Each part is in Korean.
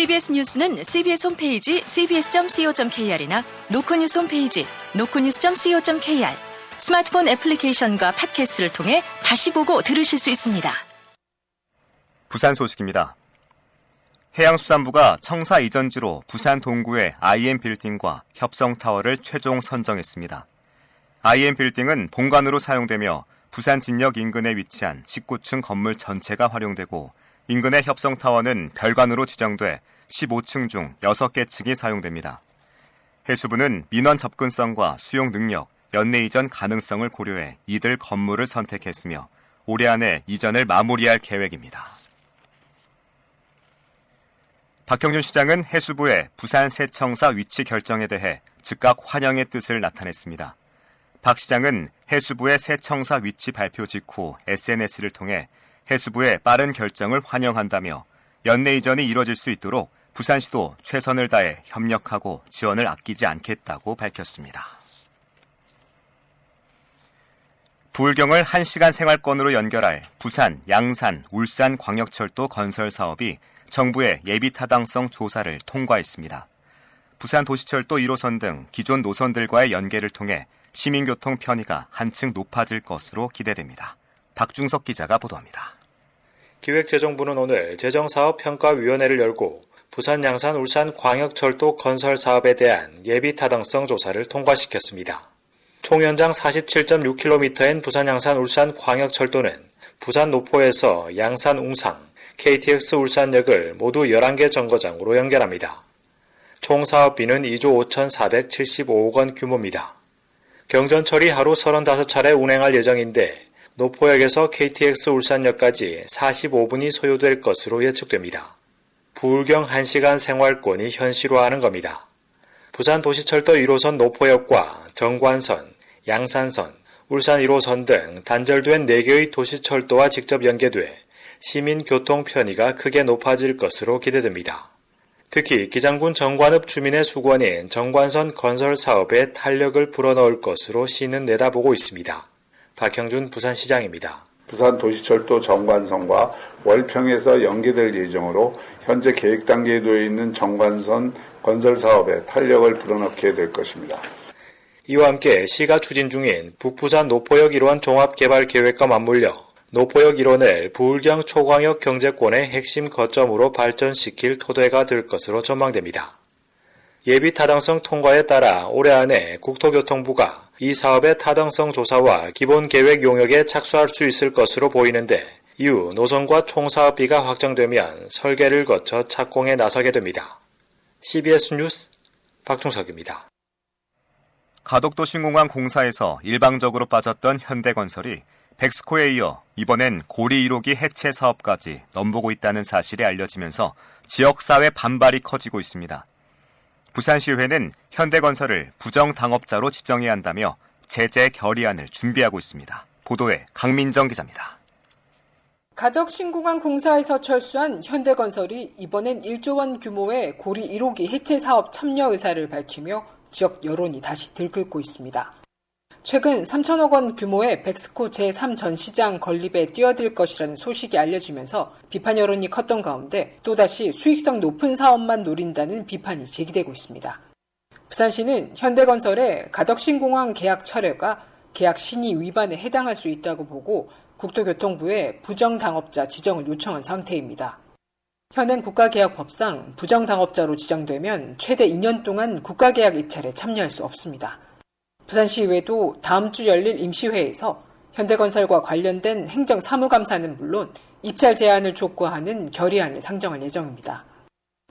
CBS 뉴스는 CBS 홈페이지 cbs.co.kr이나 노코뉴스 홈페이지 노코뉴스.co.kr, 스마트폰 애플리케이션과 팟캐스트를 통해 다시 보고 들으실 수 있습니다. 부산 소식입니다. 해양수산부가 청사 이전지로 부산 동구의 IM빌딩과 협성타워를 최종 선정했습니다. IM빌딩은 본관으로 사용되며 부산 진역 인근에 위치한 19층 건물 전체가 활용되고, 인근의 협성타워는 별관으로 지정돼 15층 중 6개 층이 사용됩니다. 해수부는 민원 접근성과 수용 능력, 연내 이전 가능성을 고려해 이들 건물을 선택했으며 올해 안에 이전을 마무리할 계획입니다. 박형준 시장은 해수부의 부산 새청사 위치 결정에 대해 즉각 환영의 뜻을 나타냈습니다. 박 시장은 해수부의 새청사 위치 발표 직후 SNS를 통해 해수부의 빠른 결정을 환영한다며 연내 이전이 이뤄질 수 있도록 부산시도 최선을 다해 협력하고 지원을 아끼지 않겠다고 밝혔습니다. 부울경을 1시간 생활권으로 연결할 부산, 양산, 울산 광역철도 건설 사업이 정부의 예비타당성 조사를 통과했습니다. 부산 도시철도 1호선 등 기존 노선들과의 연계를 통해 시민교통 편의가 한층 높아질 것으로 기대됩니다. 박중석 기자가 보도합니다. 기획재정부는 오늘 재정사업평가위원회를 열고 부산, 양산, 울산 광역철도 건설 사업에 대한 예비타당성 조사를 통과시켰습니다. 총 연장 47.6km인 부산, 양산, 울산 광역철도는 부산 노포에서 양산 웅상, KTX 울산역을 모두 11개 정거장으로 연결합니다. 총 사업비는 2조 5,475억 원 규모입니다. 경전 처리 하루 35차례 운행할 예정인데 노포역에서 KTX 울산역까지 45분이 소요될 것으로 예측됩니다. 부울경 1시간 생활권이 현실화하는 겁니다. 부산 도시철도 1호선 노포역과 정관선, 양산선, 울산 1호선 등 단절된 4개의 도시철도와 직접 연계돼 시민 교통 편의가 크게 높아질 것으로 기대됩니다. 특히 기장군 정관읍 주민의 수건인 정관선 건설 사업에 탄력을 불어넣을 것으로 시는 내다보고 있습니다. 박형준 부산시장입니다. 부산 도시철도 정관선과 월평에서 연계될 예정으로 현재 계획 단계에 놓여 있는 정관선 건설 사업에 탄력을 불어넣게 될 것입니다. 이와 함께 시가 추진 중인 북부산 노포역 1호 종합개발계획과 맞물려 노포역 1호를 부울경 초광역 경제권의 핵심 거점으로 발전시킬 토대가 될 것으로 전망됩니다. 예비 타당성 통과에 따라 올해 안에 국토교통부가 이 사업의 타당성 조사와 기본 계획 용역에 착수할 수 있을 것으로 보이는데, 이후 노선과 총사업비가 확정되면 설계를 거쳐 착공에 나서게 됩니다. CBS 뉴스 박중석입니다. 가덕도 신공항 공사에서 일방적으로 빠졌던 현대건설이 백스코에 이어 이번엔 고리 1호기 해체 사업까지 넘보고 있다는 사실이 알려지면서 지역사회 반발이 커지고 있습니다. 부산시의회는 현대건설을 부정당업자로 지정해야 한다며 제재 결의안을 준비하고 있습니다. 보도에 강민정 기자입니다. 가덕 신공항 공사에서 철수한 현대건설이 이번엔 1조 원 규모의 고리 1호기 해체 사업 참여 의사를 밝히며 지역 여론이 다시 들끓고 있습니다. 최근 3천억 원 규모의 백스코 제3전시장 건립에 뛰어들 것이라는 소식이 알려지면서 비판 여론이 컸던 가운데 또다시 수익성 높은 사업만 노린다는 비판이 제기되고 있습니다. 부산시는 현대건설의 가덕신공항 계약 철회가 계약 신의 위반에 해당할 수 있다고 보고 국토교통부에 부정당업자 지정을 요청한 상태입니다. 현행 국가계약법상 부정당업자로 지정되면 최대 2년 동안 국가계약 입찰에 참여할 수 없습니다. 부산시의회도 다음 주 열릴 임시회에서 현대건설과 관련된 행정사무감사는 물론 입찰 제한을 촉구하는 결의안을 상정할 예정입니다.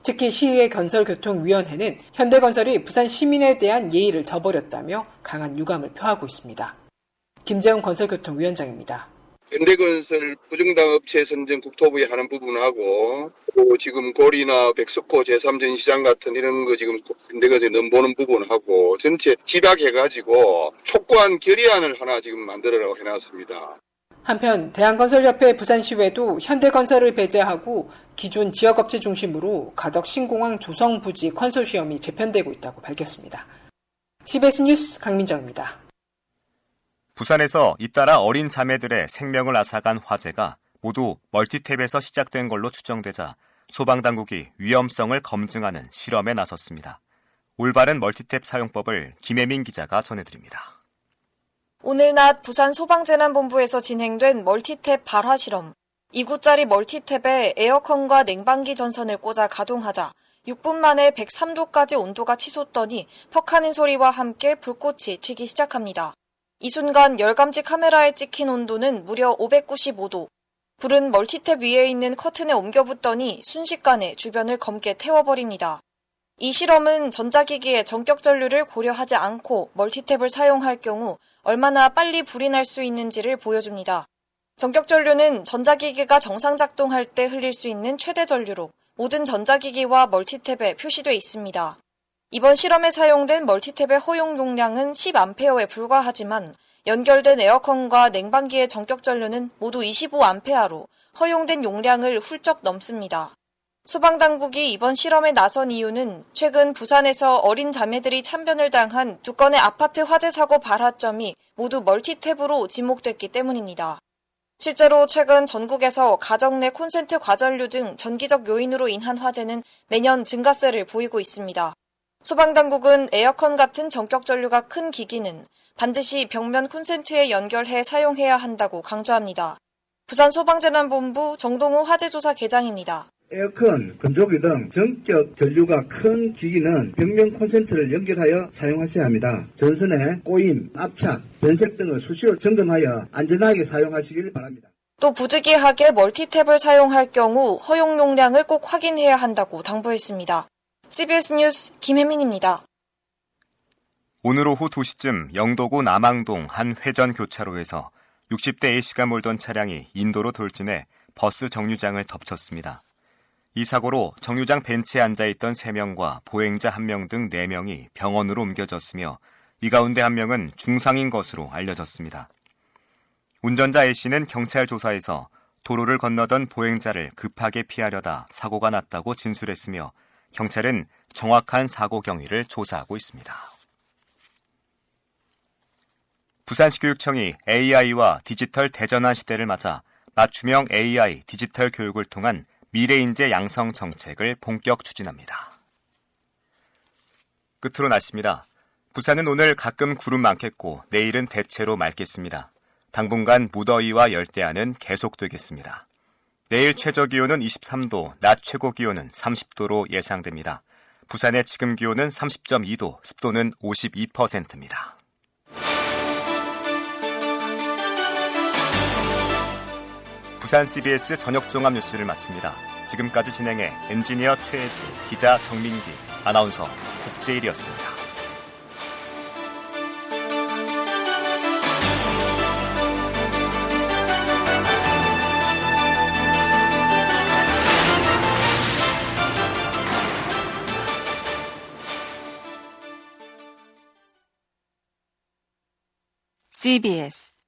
특히 시의회 건설교통위원회는 현대건설이 부산 시민에 대한 예의를 저버렸다며 강한 유감을 표하고 있습니다. 김재훈 건설교통위원장입니다. 현대건설 부정당업체 선정 국토부에 하는 부분하고 또 지금 고리나 백스코 제3전시장 같은 이런 거 지금 현대건설이 넘보는 부분하고 전체 집약해가지고 촉구한 결의안을 하나 지금 만들어라고 해놨습니다. 한편 대한건설협회 부산시회도 현대건설을 배제하고 기존 지역업체 중심으로 가덕 신공항 조성부지 컨소시엄이 재편되고 있다고 밝혔습니다. CBS 뉴스 강민정입니다. 부산에서 잇따라 어린 자매들의 생명을 앗아간 화재가 모두 멀티탭에서 시작된 걸로 추정되자 소방당국이 위험성을 검증하는 실험에 나섰습니다. 올바른 멀티탭 사용법을 김혜민 기자가 전해드립니다. 오늘 낮 부산 소방재난본부에서 진행된 멀티탭 발화 실험. 2구짜리 멀티탭에 에어컨과 냉방기 전선을 꽂아 가동하자 6분 만에 103도까지 온도가 치솟더니 퍽하는 소리와 함께 불꽃이 튀기 시작합니다. 이 순간 열감지 카메라에 찍힌 온도는 무려 595도. 불은 멀티탭 위에 있는 커튼에 옮겨붙더니 순식간에 주변을 검게 태워버립니다. 이 실험은 전자기기의 전격 전류를 고려하지 않고 멀티탭을 사용할 경우 얼마나 빨리 불이 날 수 있는지를 보여줍니다. 전격 전류는 전자기기가 정상 작동할 때 흘릴 수 있는 최대 전류로 모든 전자기기와 멀티탭에 표시돼 있습니다. 이번 실험에 사용된 멀티탭의 허용 용량은 10A에 불과하지만 연결된 에어컨과 냉방기의 전격 전류는 모두 25A로 허용된 용량을 훌쩍 넘습니다. 소방당국이 이번 실험에 나선 이유는 최근 부산에서 어린 자매들이 참변을 당한 2건의 아파트 화재 사고 발화점이 모두 멀티탭으로 지목됐기 때문입니다. 실제로 최근 전국에서 가정 내 콘센트 과전류 등 전기적 요인으로 인한 화재는 매년 증가세를 보이고 있습니다. 소방당국은 에어컨 같은 전격 전류가 큰 기기는 반드시 벽면 콘센트에 연결해 사용해야 한다고 강조합니다. 부산 소방재난본부 정동우 화재조사 계장입니다. 에어컨, 건조기 등 전격 전류가 큰 기기는 벽면 콘센트를 연결하여 사용하셔야 합니다. 전선의 꼬임, 압착, 변색 등을 수시로 점검하여 안전하게 사용하시길 바랍니다. 또 부득이하게 멀티탭을 사용할 경우 허용 용량을 꼭 확인해야 한다고 당부했습니다. CBS 뉴스 김혜민입니다. 오늘 오후 2시쯤 영도구 남항동 한 회전 교차로에서 60대 A씨가 몰던 차량이 인도로 돌진해 버스 정류장을 덮쳤습니다. 이 사고로 정류장 벤치에 앉아있던 3명과 보행자 1명 등 4명이 병원으로 옮겨졌으며 이 가운데 1명은 중상인 것으로 알려졌습니다. 운전자 A씨는 경찰 조사에서 도로를 건너던 보행자를 급하게 피하려다 사고가 났다고 진술했으며 경찰은 정확한 사고 경위를 조사하고 있습니다. 부산시 교육청이 AI와 디지털 대전환 시대를 맞아 맞춤형 AI 디지털 교육을 통한 미래인재 양성 정책을 본격 추진합니다. 끝으로 날씨입니다. 부산은 오늘 가끔 구름 많겠고 내일은 대체로 맑겠습니다. 당분간 무더위와 열대야는 계속되겠습니다. 내일 최저기온은 23도, 낮 최고기온은 30도로 예상됩니다. 부산의 지금 기온은 30.2도, 습도는 52%입니다. 부산 CBS 저녁 종합 뉴스를 마칩니다. 지금까지 진행해 엔지니어 최혜지, 기자 정민기, 아나운서 국제일이었습니다. CBS